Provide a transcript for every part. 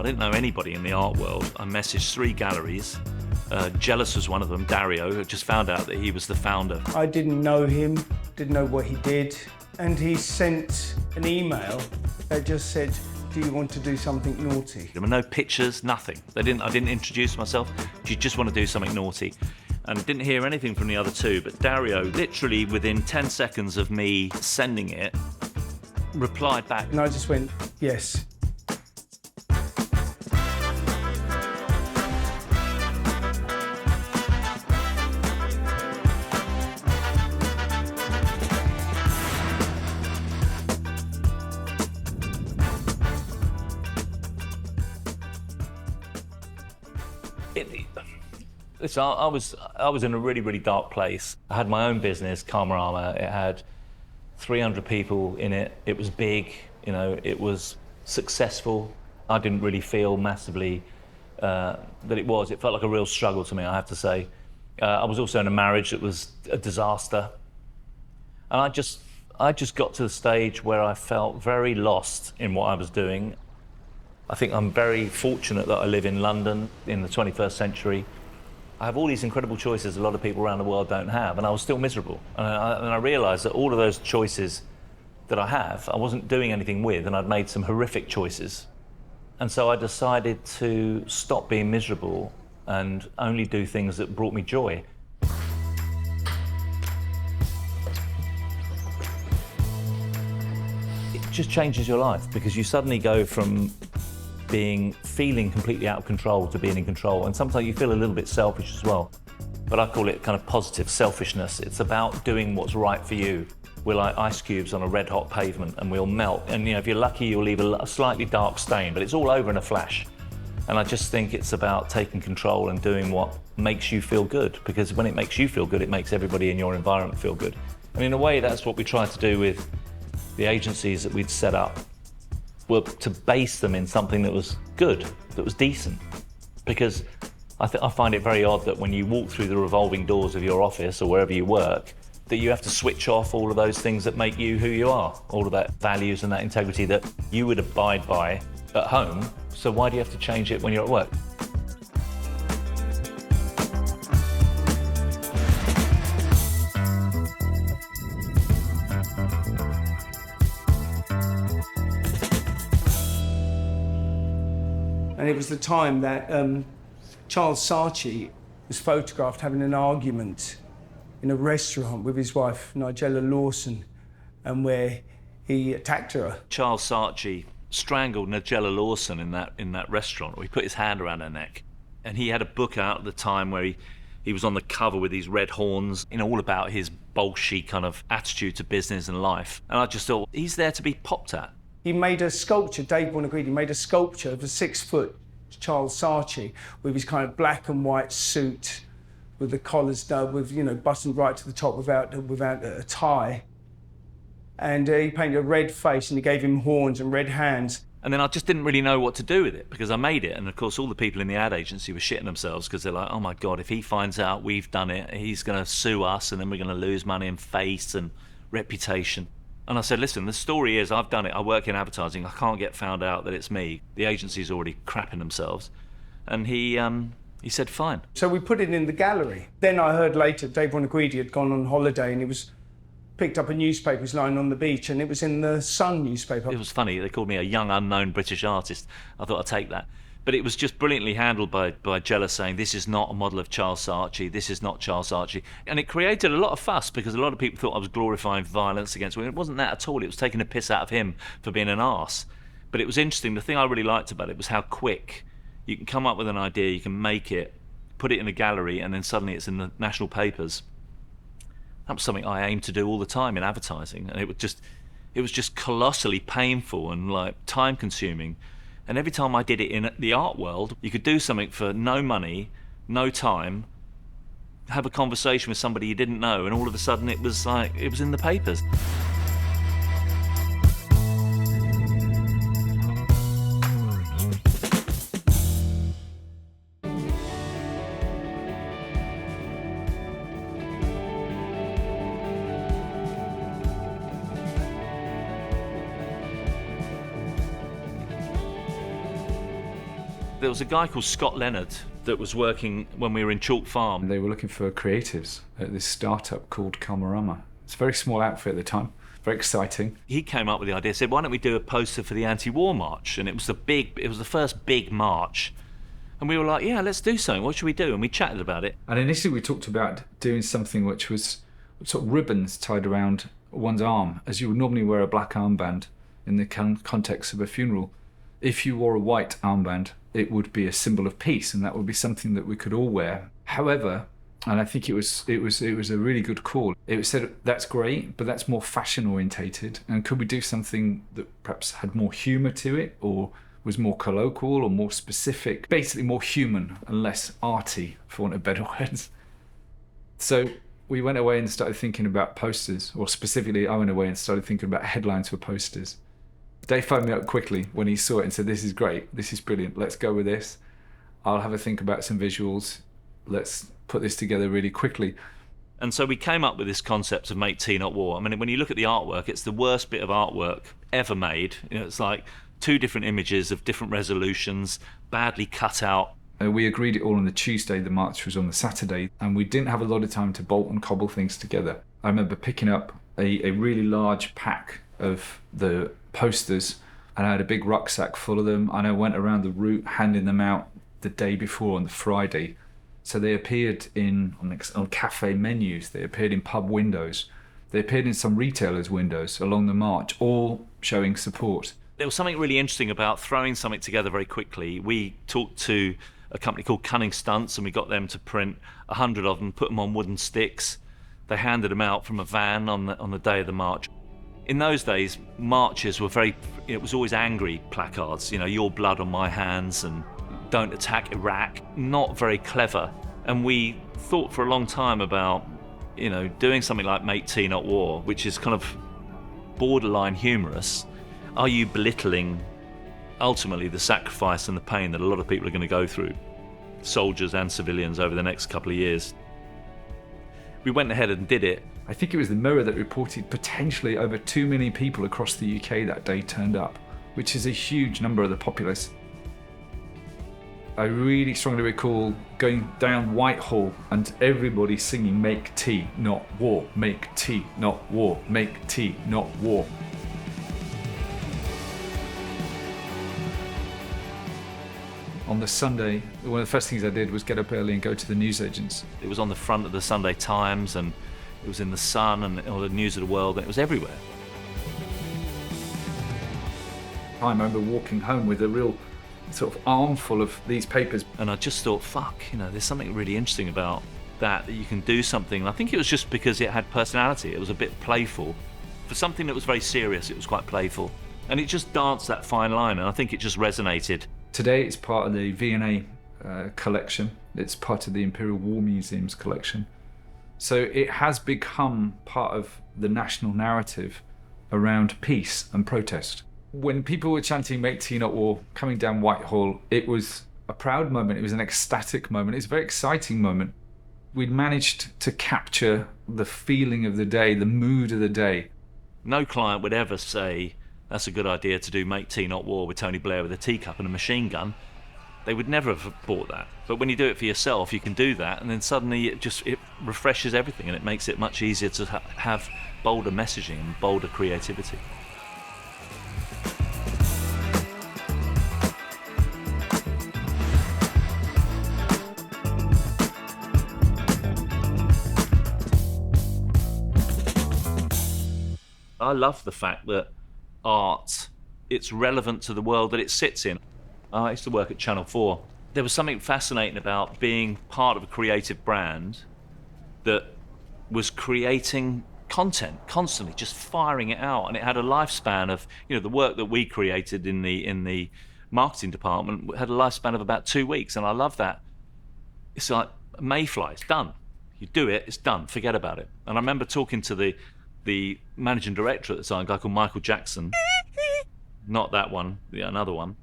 didn't know anybody in the art world. I messaged 3 galleries. Jealous was one of them, Dario, who just found out that he was the founder. I didn't know him, didn't know what he did, and he sent an email that just said, do you want to do something naughty? There were no pictures, nothing. I didn't introduce myself. Do you just want to do something naughty? And didn't hear anything from the other 2, but Dario, literally within 10 seconds of me sending it, replied back. And I just went, yes. Listen, I was in a really, really dark place. I had my own business, Karmarama. It had 300 people in it. It was big, you know, it was successful. I didn't really feel massively that it was. It felt like a real struggle to me, I have to say. I was also in a marriage that was a disaster. And I just got to the stage where I felt very lost in what I was doing. I think I'm very fortunate that I live in London in the 21st century. I have all these incredible choices a lot of people around the world don't have, and I was still miserable. And I realised that all of those choices that I have, I wasn't doing anything with, and I'd made some horrific choices. And so I decided to stop being miserable and only do things that brought me joy. It just changes your life, because you suddenly go from feeling completely out of control to being in control, and sometimes you feel a little bit selfish as well. But I call it kind of positive selfishness. It's about doing what's right for you. We're like ice cubes on a red hot pavement, and we'll melt. And you know, if you're lucky, you'll leave a slightly dark stain, but it's all over in a flash. And I just think it's about taking control and doing what makes you feel good, because when it makes you feel good, it makes everybody in your environment feel good. And in a way, that's what we tried to do with the agencies that we'd set up. Were to base them in something that was good, that was decent. Because I find it very odd that when you walk through the revolving doors of your office or wherever you work, that you have to switch off all of those things that make you who you are, all of that values and that integrity that you would abide by at home. So why do you have to change it when you're at work? And it was the time that Charles Saatchi was photographed having an argument in a restaurant with his wife, Nigella Lawson, and where he attacked her. Charles Saatchi strangled Nigella Lawson in that restaurant. He put his hand around her neck. And he had a book out at the time where he was on the cover with these red horns, you know, all about his bolshy kind of attitude to business and life. And I just thought, he's there to be popped at. He made a sculpture, Dave Buonaguidi made a sculpture of a 6-foot Charles Saatchi with his kind of black and white suit, with the collars done, with, you know, buttoned right to the top without a tie. And he painted a red face and he gave him horns and red hands. And then I just didn't really know what to do with it, because I made it. And of course, all the people in the ad agency were shitting themselves, because they're like, oh my God, if he finds out we've done it, he's going to sue us, and then we're going to lose money and face and reputation. And I said, listen, the story is I've done it. I work in advertising. I can't get found out that it's me. The agency's already crapping themselves. And he said, fine. So we put it in the gallery. Then I heard later Dave Buonaguidi had gone on holiday and he picked up a newspaper, he was lying on the beach, and it was in the Sun newspaper. It was funny. They called me a young, unknown British artist. I thought I'd take that. But it was just brilliantly handled by Jella, saying, this is not a model of Charles Saatchi, this is not Charles Saatchi. And it created a lot of fuss, because a lot of people thought I was glorifying violence against women. It wasn't that at all. It was taking a piss out of him for being an arse. But it was interesting. The thing I really liked about it was how quick you can come up with an idea, you can make it, put it in a gallery, and then suddenly it's in the national papers. That was something I aimed to do all the time in advertising. And it was just colossally painful and like time-consuming. And every time I did it in the art world, you could do something for no money, no time, have a conversation with somebody you didn't know, and all of a sudden it was in the papers. There was a guy called Scott Leonard that was working when we were in Chalk Farm. They were looking for creatives at this startup called Karmarama. It's a very small outfit at the time, very exciting. He came up with the idea, said, why don't we do a poster for the anti-war march? And it was the first big march. And we were like, yeah, let's do something. What should we do? And we chatted about it. And initially we talked about doing something which was sort of ribbons tied around one's arm, as you would normally wear a black armband in the context of a funeral. If you wore a white armband, it would be a symbol of peace, and that would be something that we could all wear. However, and I think it was a really good call. It was said, that's great, but that's more fashion orientated. And could we do something that perhaps had more humour to it, or was more colloquial or more specific, basically more human and less arty, for want of better words. So we went away and started thinking about posters, or specifically I went away and started thinking about headlines for posters. Dave phoned me up quickly when he saw it and said, this is great, this is brilliant, let's go with this. I'll have a think about some visuals, let's put this together really quickly. And so we came up with this concept of make tea, not war. I mean, when you look at the artwork, it's the worst bit of artwork ever made. You know, it's like 2 different images of different resolutions, badly cut out. We agreed it all on the Tuesday, the march was on the Saturday, and we didn't have a lot of time to bolt and cobble things together. I remember picking up a really large pack of the posters, and I had a big rucksack full of them, and I went around the route handing them out the day before on the Friday. So they appeared on cafe menus, they appeared in pub windows, they appeared in some retailers' windows along the march, all showing support. There was something really interesting about throwing something together very quickly. We talked to a company called Cunning Stunts, and we got them to print 100 of them, put them on wooden sticks. They handed them out from a van on the day of the march. In those days, marches were it was always angry placards, you know, your blood on my hands and don't attack Iraq. Not very clever. And we thought for a long time about, you know, doing something like Make Tea Not War, which is kind of borderline humorous. Are you belittling ultimately the sacrifice and the pain that a lot of people are going to go through, soldiers and civilians, over the next couple of years? We went ahead and did it. I think it was the Mirror that reported potentially over 2 million people across the UK that day turned up, which is a huge number of the populace. I really strongly recall going down Whitehall and everybody singing "Make Tea, Not War, Make Tea, Not War, Make Tea, Not War." On the Sunday, one of the first things I did was get up early and go to the newsagents. It was on the front of the Sunday Times, and it was in the Sun and all the News of the World, and it was everywhere. I remember walking home with a real sort of armful of these papers. And I just thought, fuck, you know, there's something really interesting about that you can do something. And I think it was just because it had personality. It was a bit playful. For something that was very serious, it was quite playful. And it just danced that fine line, and I think it just resonated. Today it's part of the V&A collection. It's part of the Imperial War Museum's collection. So it has become part of the national narrative around peace and protest. When people were chanting "Make Tea Not War" coming down Whitehall, it was a proud moment, it was an ecstatic moment, it's a very exciting moment. We'd managed to capture the feeling of the day, the mood of the day. No client would ever say, that's a good idea to do Make Tea Not War with Tony Blair with a teacup and a machine gun. They would never have bought that. But when you do it for yourself, you can do that, and then suddenly it refreshes everything, and it makes it much easier to have bolder messaging and bolder creativity. I love the fact that art, it's relevant to the world that it sits in. I used to work at Channel 4. There was something fascinating about being part of a creative brand that was creating content constantly, just firing it out, and it had a lifespan of, you know, the work that we created in the marketing department had a lifespan of about 2 weeks, and I love that. It's like a mayfly, it's done. You do it, it's done, forget about it. And I remember talking to the managing director at the time, a guy called Michael Jackson, not that one, another one.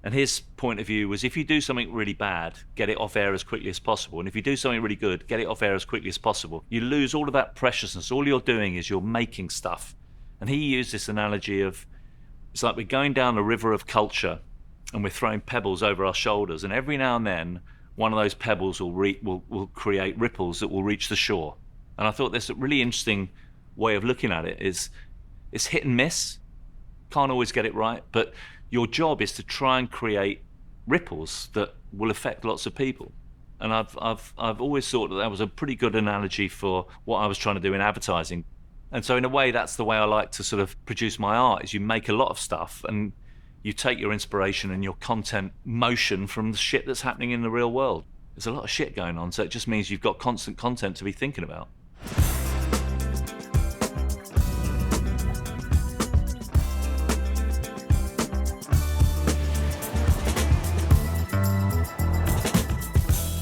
And his point of view was, if you do something really bad, get it off air as quickly as possible. And if you do something really good, get it off air as quickly as possible. You lose all of that preciousness. All you're doing is you're making stuff. And he used this analogy of, it's like we're going down a river of culture, and we're throwing pebbles over our shoulders, and every now and then one of those pebbles will create ripples that will reach the shore. And I thought this a really interesting way of looking at it is it's hit and miss. Can't always get it right, but your job is to try and create ripples that will affect lots of people. And I've always thought that was a pretty good analogy for what I was trying to do in advertising. And so in a way, that's the way I like to sort of produce my art, is you make a lot of stuff and you take your inspiration and your content motion from the shit that's happening in the real world. There's a lot of shit going on, so it just means you've got constant content to be thinking about.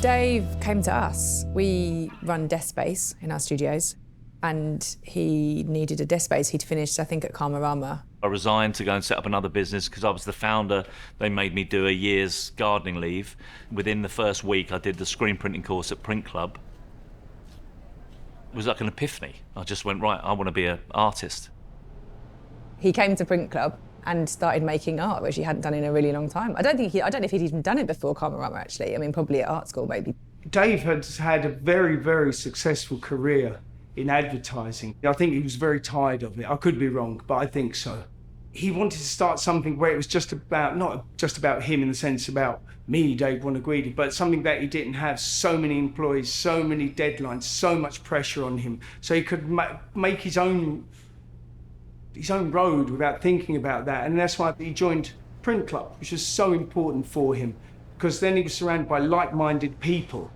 Dave came to us. We run desk space in our studios, and he needed a desk space. He'd finished, I think, at Karmarama. I resigned to go and set up another business because I was the founder. They made me do a year's gardening leave. Within the first week, I did the screenprinting course at Print Club. It was like an epiphany. I just went, right, I want to be an artist. He came to Print Club and started making art, which he hadn't done in a really long time. I don't know if he'd even done it before Karmarama, actually. I mean, probably at art school, maybe. Dave had a very, very successful career in advertising. I think he was very tired of it. I could be wrong, but I think so. He wanted to start something where it was just about, not just about him in the sense about me, Dave Buonaguidi, but something that he didn't have so many employees, so many deadlines, so much pressure on him. So he could make his own road without thinking about that. And that's why he joined Print Club, which was so important for him, because then he was surrounded by like-minded people.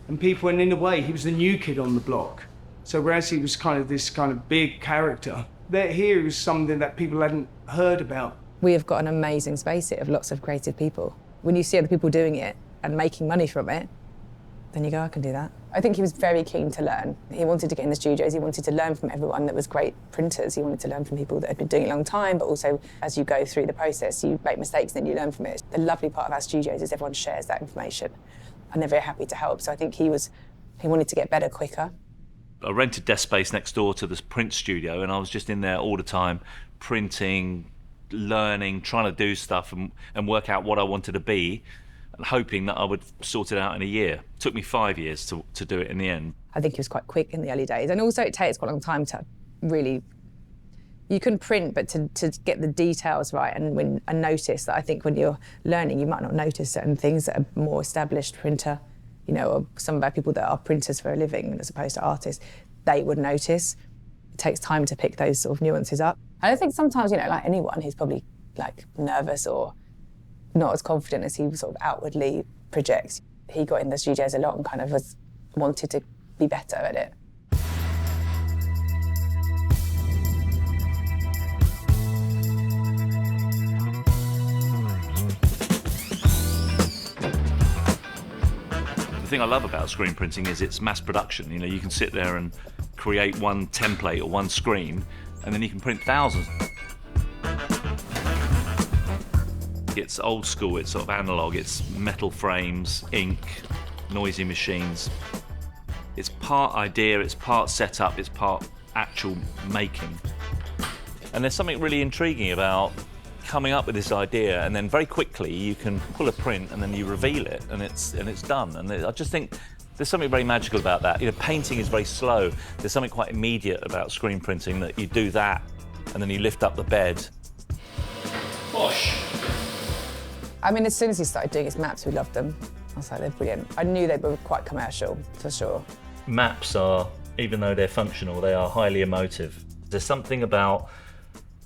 And in a way, he was the new kid on the block. So whereas he was kind of this kind of big character, here was something that people hadn't heard about. We have got an amazing space here of lots of creative people. When you see other people doing it and making money from it, then you go, I can do that. I think he was very keen to learn. He wanted to get in the studios, he wanted to learn from everyone that was great printers. He wanted to learn from people that had been doing it a long time, but also as you go through the process, you make mistakes and then you learn from it. The lovely part of our studios is everyone shares that information and they're very happy to help. So I think he wanted to get better quicker. I rented desk space next door to this print studio, and I was just in there all the time, printing, learning, trying to do stuff and work out what I wanted to be, and hoping that I would sort it out in a year. It took me 5 years to do it in the end. I think he was quite quick in the early days, and also it takes quite a long time to really, you can print, but to get the details right and notice that. I think when you're learning, you might not notice certain things that a more established printer, you know, or some of our people that are printers for a living as opposed to artists, they would notice. It takes time to pick those sort of nuances up. And I think sometimes, you know, like anyone, he's probably like nervous or not as confident as he sort of outwardly projects. He got in the studios a lot and kind of wanted to be better at it. The thing I love about screen printing is it's mass production. You know, you can sit there and create one template or one screen, and then you can print thousands. It's old school, it's sort of analog, it's metal frames, ink, noisy machines. It's part idea, it's part setup, it's part actual making. And there's something really intriguing about coming up with this idea, and then very quickly you can pull a print and then you reveal it and it's done. And I just think there's something very magical about that. You know, painting is very slow. There's something quite immediate about screen printing, that you do that and then you lift up the bed. Bosh. I mean, as soon as he started doing his maps, we loved them. I was like, they're brilliant. I knew they were quite commercial, for sure. Maps are, even though they're functional, they are highly emotive. There's something about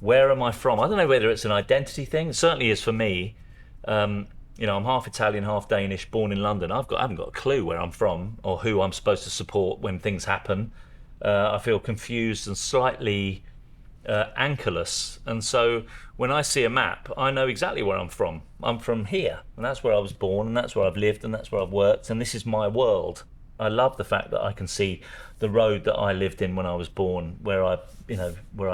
where am I from? I don't know whether it's an identity thing. It certainly is for me. You know, I'm half Italian, half Danish, born in London. I haven't got a clue where I'm from or who I'm supposed to support when things happen. I feel confused and slightly anchorless. And so when I see a map, I know exactly where I'm from. I'm from here, and that's where I was born, and that's where I've lived, and that's where I've worked, and this is my world. I love the fact that I can see the road that I lived in when I was born, where I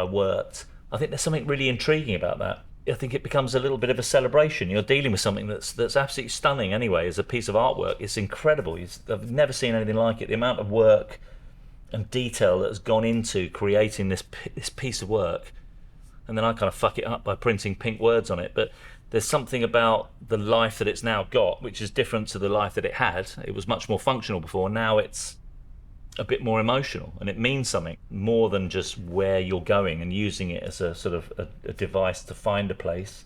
worked. I think there's something really intriguing about that. I think it becomes a little bit of a celebration. You're dealing with something that's absolutely stunning anyway, as a piece of artwork. It's incredible. I've never seen anything like it. The amount of work and detail that has gone into creating this piece of work. And then I kind of fuck it up by printing pink words on it. But there's something about the life that it's now got, which is different to the life that it had. It was much more functional before. Now it's a bit more emotional, and it means something more than just where you're going and using it as a sort of a device to find a place.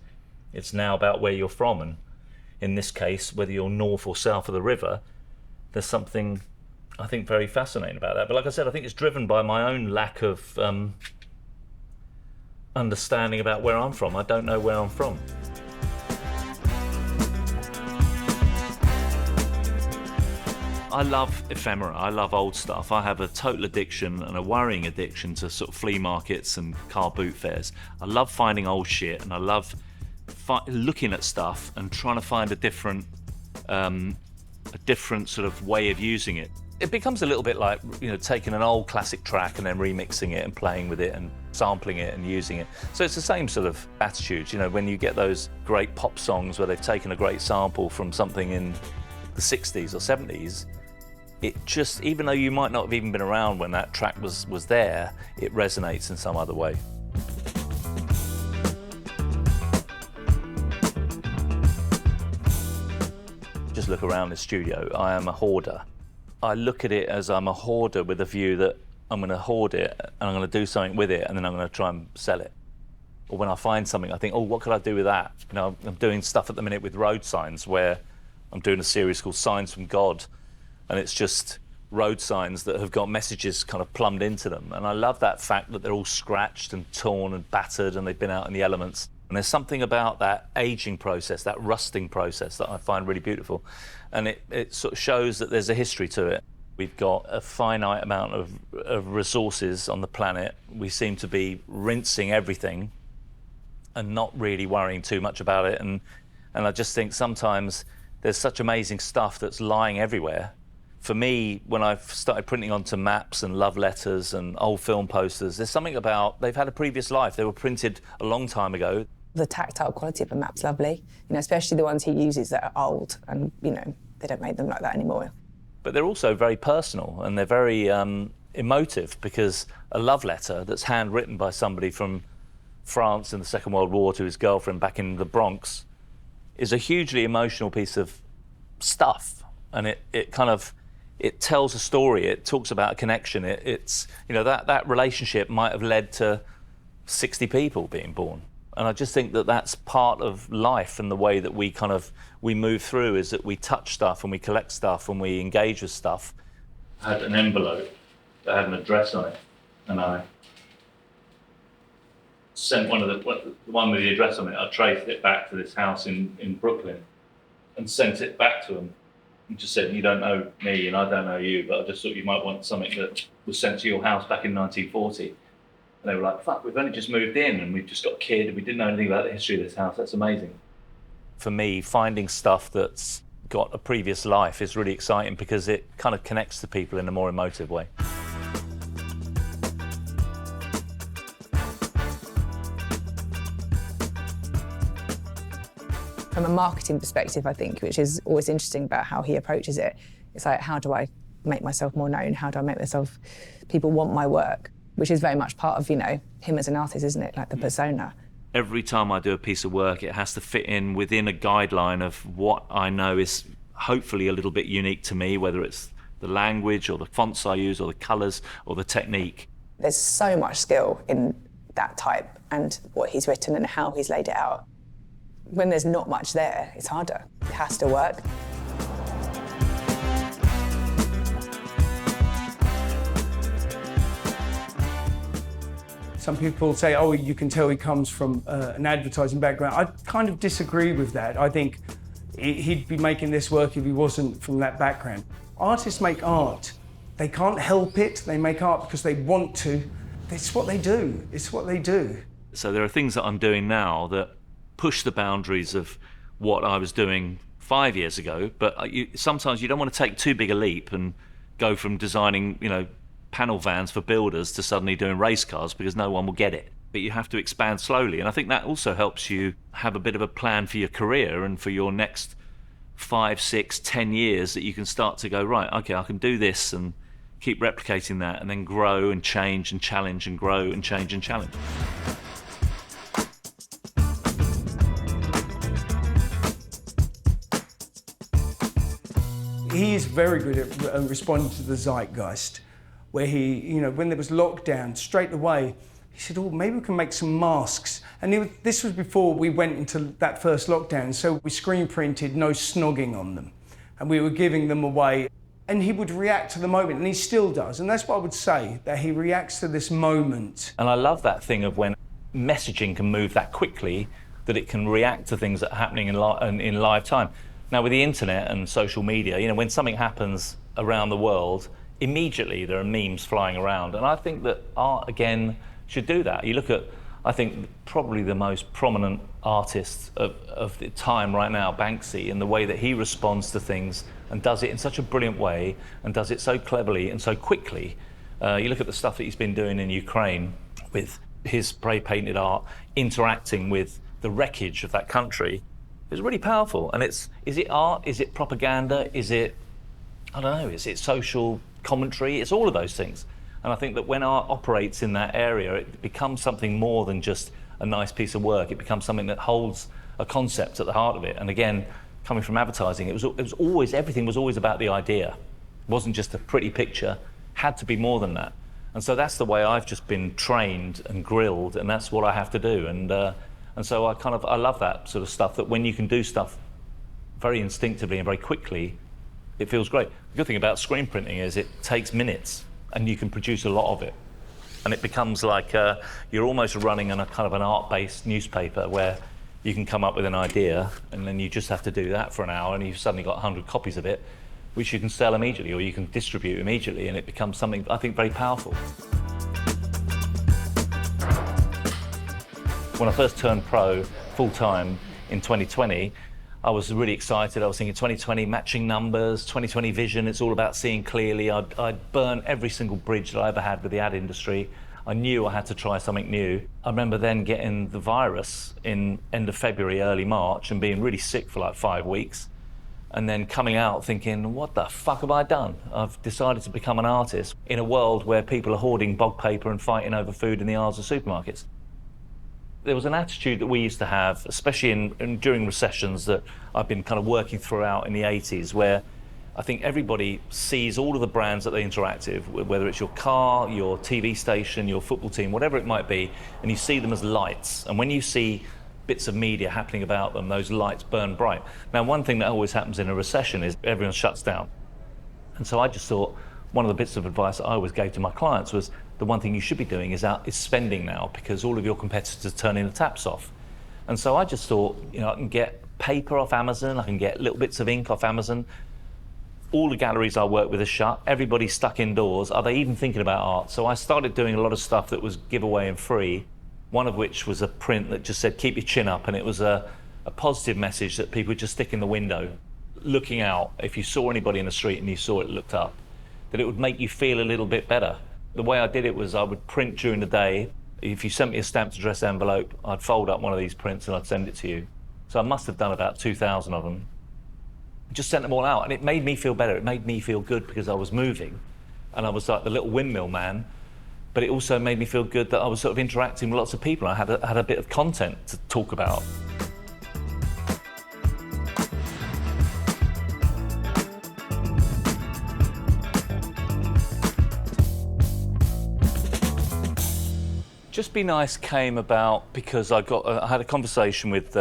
It's now about where you're from, and in this case, whether you're north or south of the river, there's something, I think, very fascinating about that. But like I said, I think it's driven by my own lack of understanding about where I'm from. I don't know where I'm from. I love ephemera, I love old stuff. I have a total addiction and a worrying addiction to sort of flea markets and car boot fairs. I love finding old shit, and I love looking at stuff and trying to find a different sort of way of using it. It becomes a little bit like, taking an old classic track and then remixing it and playing with it and sampling it and using it. So it's the same sort of attitude, when you get those great pop songs where they've taken a great sample from something in the 60s or 70s, it just, even though you might not have even been around when that track was there, it resonates in some other way. Just look around the studio. I am a hoarder. I look at it as I'm a hoarder with a view that I'm going to hoard it and I'm going to do something with it, and then I'm going to try and sell it. Or when I find something, I think, oh, what could I do with that? I'm doing stuff at the minute with road signs, where I'm doing a series called Signs from God, and it's just road signs that have got messages kind of plumbed into them. And I love that fact that they're all scratched and torn and battered, and they've been out in the elements. And there's something about that aging process, that rusting process, that I find really beautiful. And it sort of shows that there's a history to it. We've got a finite amount of resources on the planet. We seem to be rinsing everything and not really worrying too much about it. And I just think sometimes there's such amazing stuff that's lying everywhere. For me, when I've started printing onto maps and love letters and old film posters, there's something about, they've had a previous life. They were printed a long time ago. The tactile quality of a map's lovely, especially the ones he uses that are old, and, they don't make them like that anymore. But they're also very personal, and they're very emotive, because a love letter that's handwritten by somebody from France in the Second World War to his girlfriend back in the Bronx is a hugely emotional piece of stuff, and it tells a story. It talks about a connection. It's that relationship might have led to 60 people being born, and I just think that that's part of life, and the way that we move through is that we touch stuff and we collect stuff and we engage with stuff. I had an envelope that had an address on it, and I sent the one with the address on it. I traced it back to this house in Brooklyn and sent it back to them. And just said, you don't know me and I don't know you, but I just thought you might want something that was sent to your house back in 1940. And they were like, fuck, we've only just moved in and we've just got a kid and we didn't know anything about the history of this house. That's amazing. For me, finding stuff that's got a previous life is really exciting, because it kind of connects to people in a more emotive way. From a marketing perspective, I think, which is always interesting about how he approaches it, it's like, how do I make myself more known? How do I make people want my work? Which is very much part of, him as an artist, isn't it? Like the persona. Every time I do a piece of work, it has to fit in within a guideline of what I know is hopefully a little bit unique to me, whether it's the language or the fonts I use or the colours or the technique. There's so much skill in that type and what he's written and how he's laid it out. When there's not much there, it's harder. It has to work. Some people say, oh, you can tell he comes from an advertising background. I kind of disagree with that. I think he'd be making this work if he wasn't from that background. Artists make art. They can't help it. They make art because they want to. It's what they do. It's what they do. So there are things that I'm doing now that push the boundaries of what I was doing 5 years ago, but sometimes you don't want to take too big a leap and go from designing, panel vans for builders to suddenly doing race cars, because no one will get it. But you have to expand slowly, and I think that also helps you have a bit of a plan for your career and for your next 5, 6, 10 years, that you can start to go, right, okay, I can do this and keep replicating that, and then grow and change and challenge and grow and change and challenge. very good at responding to the zeitgeist, where he, you know, when there was lockdown, straight away, he said, oh, maybe we can make some masks. And this was before we went into that first lockdown, so we screen printed No Snogging on them, and we were giving them away. And he would react to the moment, and he still does. And that's what I would say, that he reacts to this moment. And I love that thing of when messaging can move that quickly, that it can react to things that are happening in live time. Now, with the internet and social media, you know, when something happens around the world, immediately there are memes flying around. And I think that art, again, should do that. You look at, I think, probably the most prominent artist of the time right now, Banksy, and the way that he responds to things and does it in such a brilliant way and does it so cleverly and so quickly. You look at the stuff that he's been doing in Ukraine with his spray-painted art, interacting with the wreckage of that country. It's really powerful. And is it art? Is it propaganda? Is it, I don't know, is it social commentary? It's all of those things. And I think that when art operates in that area, it becomes something more than just a nice piece of work. It becomes something that holds a concept at the heart of it. And again, coming from advertising, it was always, everything was always about the idea. It wasn't just a pretty picture, had to be more than that. And so that's the way I've just been trained and grilled, and that's what I have to do. And so I love that sort of stuff, that when you can do stuff very instinctively and very quickly, it feels great. The good thing about screen printing is it takes minutes and you can produce a lot of it. And it becomes like you're almost running on a kind of an art-based newspaper where you can come up with an idea and then you just have to do that for an hour and you've suddenly got 100 copies of it, which you can sell immediately or you can distribute immediately, and it becomes something, I think, very powerful. When I first turned pro full-time in 2020, I was really excited. I was thinking 2020 matching numbers, 2020 vision, it's all about seeing clearly. I'd burnt every single bridge that I ever had with the ad industry. I knew I had to try something new. I remember then getting the virus in end of February, early March, and being really sick for like 5 weeks. And then coming out thinking, what the fuck have I done? I've decided to become an artist in a world where people are hoarding bog paper and fighting over food in the aisles of supermarkets. There was an attitude that we used to have, especially during recessions, that I've been kind of working throughout in the 80s, where I think everybody sees all of the brands that they interact with, whether it's your car, your TV station, your football team, whatever it might be, and you see them as lights. And when you see bits of media happening about them, those lights burn bright. Now, one thing that always happens in a recession is everyone shuts down. And so I just thought, one of the bits of advice that I always gave to my clients was, the one thing you should be doing is spending now, because all of your competitors are turning the taps off. And so I just thought, you know, I can get paper off Amazon, I can get little bits of ink off Amazon. All the galleries I work with are shut, everybody's stuck indoors. Are they even thinking about art? So I started doing a lot of stuff that was giveaway and free, one of which was a print that just said, keep your chin up, and it was a positive message that people would just stick in the window, looking out. If you saw anybody in the street and you saw it looked up, that it would make you feel a little bit better. The way I did it was I would print during the day. If you sent me a stamped address envelope, I'd fold up one of these prints and I'd send it to you. So I must have done about 2,000 of them. Just sent them all out, and it made me feel better. It made me feel good because I was moving and I was like the little windmill man, but it also made me feel good that I was sort of interacting with lots of people. I had a bit of content to talk about. Just Be Nice came about because I had a conversation with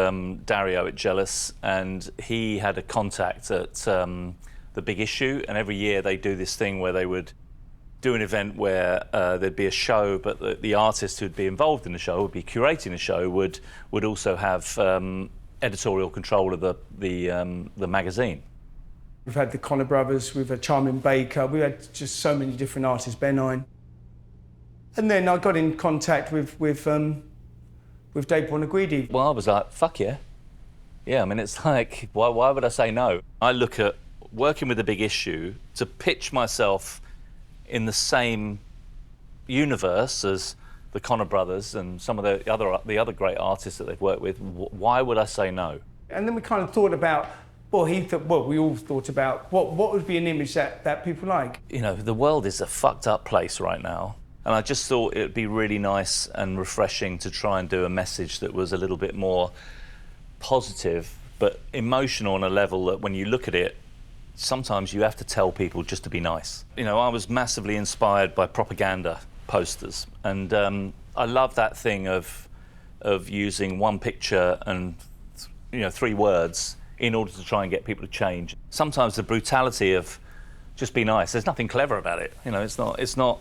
Dario at Jealous, and he had a contact at The Big Issue, and every year they do this thing where they would do an event where there'd be a show, but the artist who'd be involved in the show, would be curating the show, would also have editorial control of the magazine. We've had the Connor brothers, we've had Charmin Baker, we've had just so many different artists, Benign. And then I got in contact with Dave Buonaguidi. Well, I was like, fuck yeah. Yeah, I mean, it's like, why would I say no? I look at working with The Big Issue to pitch myself in the same universe as the Connor brothers and some of the other great artists that they've worked with. Why would I say no? And then we kind of thought about, we all thought about what would be an image that people like. You know, the world is a fucked up place right now. And I just thought it would be really nice and refreshing to try and do a message that was a little bit more positive, but emotional on a level that when you look at it, sometimes you have to tell people just to be nice. You know, I was massively inspired by propaganda posters, and I love that thing of using one picture and, you know, 3 words in order to try and get people to change. Sometimes the brutality of just be nice, there's nothing clever about it. You know, it's not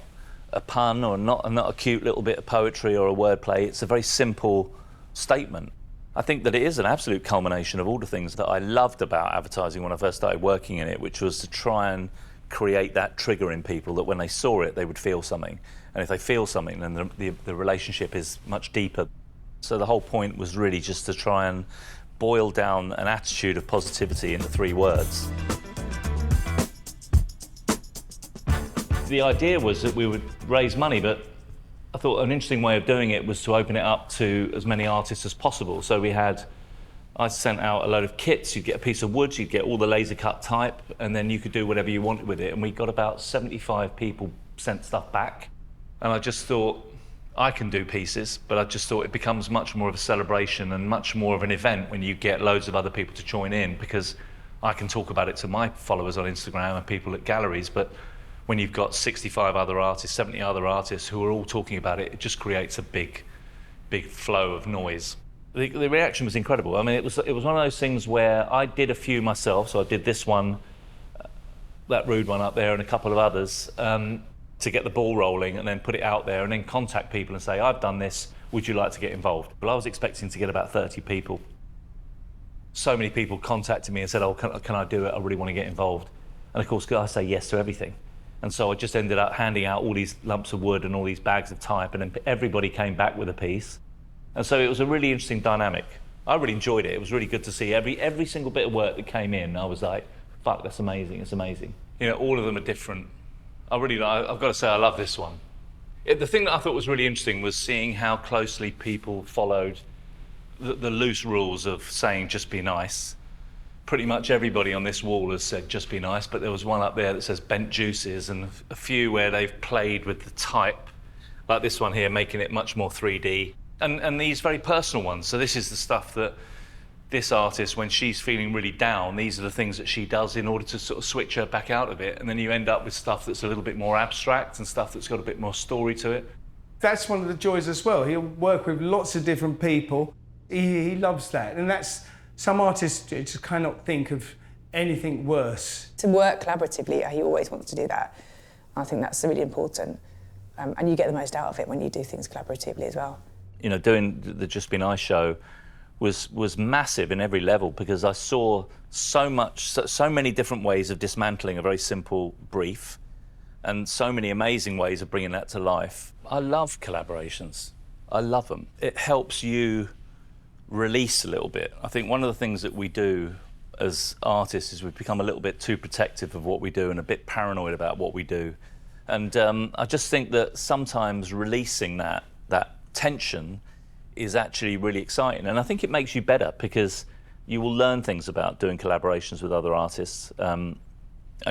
a pun or not a cute little bit of poetry or a wordplay. It's a very simple statement. I think that it is an absolute culmination of all the things that I loved about advertising when I first started working in it, which was to try and create that trigger in people that when they saw it, they would feel something. And if they feel something, then the relationship is much deeper. So the whole point was really just to try and boil down an attitude of positivity into 3 words. The idea was that we would raise money, but I thought an interesting way of doing it was to open it up to as many artists as possible. So I sent out a load of kits. You'd get a piece of wood, you'd get all the laser cut type, and then you could do whatever you wanted with it. And we got about 75 people sent stuff back. And I just thought, I can do pieces, but I just thought it becomes much more of a celebration and much more of an event when you get loads of other people to join in, because I can talk about it to my followers on Instagram and people at galleries, but when you've got 65 other artists, 70 other artists who are all talking about it, it just creates a big flow of noise. The reaction was incredible. I mean, it was one of those things where I did a few myself, so I did this one, that rude one up there, and a couple of others, to get the ball rolling and then put it out there and then contact people and say, I've done this, would you like to get involved? Well, I was expecting to get about 30 people. So many people contacted me and said, oh, can I do it? I really want to get involved. And of course, I say yes to everything. And so I just ended up handing out all these lumps of wood and all these bags of type, and then everybody came back with a piece. And so it was a really interesting dynamic. I really enjoyed it. It was really good to see every single bit of work that came in. I was like, fuck, that's amazing, it's amazing. You know, all of them are different. I've got to say, I love this one. The thing that I thought was really interesting was seeing how closely people followed the loose rules of saying just be nice. Pretty much everybody on this wall has said just be nice, but there was one up there that says bent juices, and a few where they've played with the type, like this one here, making it much more 3D. And these very personal ones. So this is the stuff that this artist, when she's feeling really down, these are the things that she does in order to sort of switch her back out of it. And then you end up with stuff that's a little bit more abstract and stuff that's got a bit more story to it. That's one of the joys as well. He'll work with lots of different people. He loves that. And that's, some artists just cannot think of anything worse. To work collaboratively, he always wants to do that. I think that's really important. And you get the most out of it when you do things collaboratively as well. You know, doing the Just Be Nice show was massive in every level, because I saw so many different ways of dismantling a very simple brief, and so many amazing ways of bringing that to life. I love collaborations. I love them. It helps you release a little bit. I think one of the things that we do as artists is we become a little bit too protective of what we do and a bit paranoid about what we do. And I just think that sometimes releasing that tension is actually really exciting. And I think it makes you better, because you will learn things about doing collaborations with other artists, and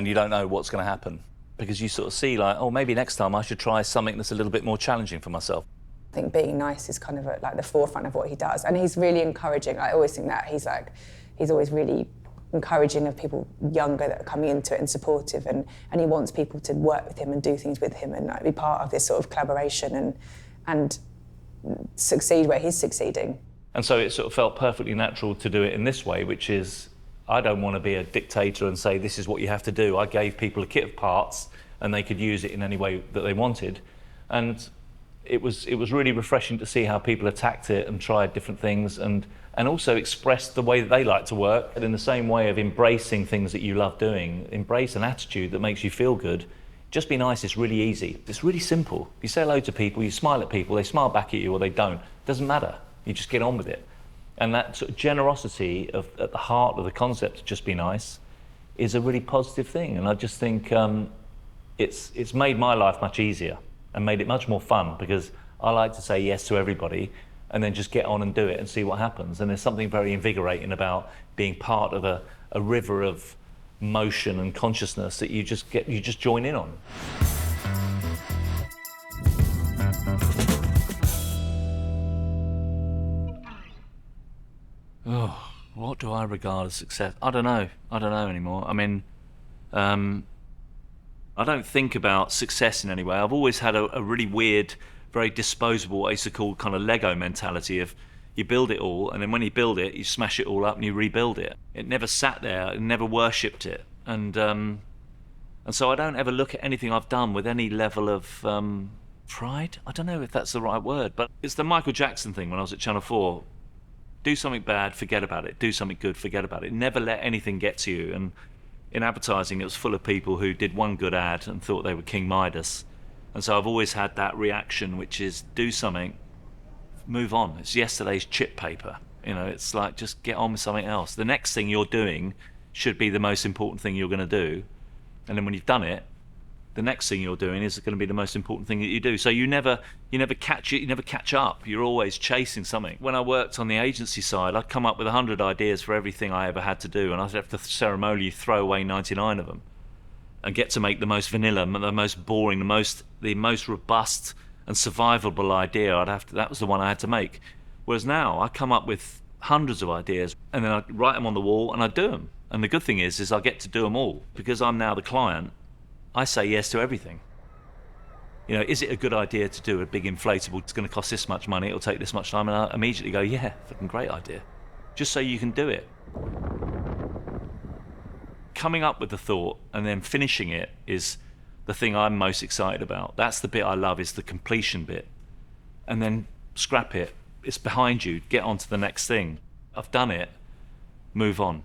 you don't know what's going to happen, because you sort of see like, oh, maybe next time I should try something that's a little bit more challenging for myself. I think being nice is kind of at like the forefront of what he does, and he's really encouraging. I always think that he's always really encouraging of people younger that are coming into it and supportive, and he wants people to work with him and do things with him and like, be part of this sort of collaboration and succeed where he's succeeding. And so it sort of felt perfectly natural to do it in this way, which is, I don't want to be a dictator and say this is what you have to do. I gave people a kit of parts and they could use it in any way that they wanted. And it was really refreshing to see how people attacked it and tried different things, and also expressed the way that they like to work. And in the same way of embracing things that you love doing, embrace an attitude that makes you feel good. Just Be Nice is really easy. It's really simple. You say hello to people, you smile at people, they smile back at you or they don't. It doesn't matter. You just get on with it. And that sort of generosity at the heart of the concept of Just Be Nice is a really positive thing. And I just think it's made my life much easier and made it much more fun, because I like to say yes to everybody and then just get on and do it and see what happens. And there's something very invigorating about being part of a river of motion and consciousness that you just join in on. Oh, what do I regard as success? I don't know anymore. I mean, I don't think about success in any way. I've always had a really weird, very disposable, what I used to call kind of Lego mentality of you build it all, and then when you build it, you smash it all up and you rebuild it. It never sat there, it never worshipped it. And so I don't ever look at anything I've done with any level of pride. I don't know if that's the right word, but it's the Michael Jackson thing when I was at Channel 4. Do something bad, forget about it. Do something good, forget about it. Never let anything get to you. And in advertising, it was full of people who did one good ad and thought they were King Midas. And so I've always had that reaction, which is do something, move on. It's yesterday's chip paper. You know, it's like just get on with something else. The next thing you're doing should be the most important thing you're going to do. And then when you've done it, the next thing you're doing is going to be the most important thing that you do. So you never catch it, you never catch up. You're always chasing something. When I worked on the agency side, I'd come up with 100 ideas for everything I ever had to do, and I'd have to ceremonially throw away 99 of them and get to make the most vanilla, the most boring, the most robust and survivable idea. That was the one I had to make. Whereas now I come up with hundreds of ideas and then I write them on the wall and I do them. And the good thing is I get to do them all because I'm now the client. I say yes to everything. You know, is it a good idea to do a big inflatable? It's going to cost this much money, it'll take this much time, and I immediately go, yeah, fucking great idea. Just so you can do it. Coming up with the thought and then finishing it is the thing I'm most excited about. That's the bit I love, is the completion bit. And then scrap it. It's behind you. Get on to the next thing. I've done it. Move on.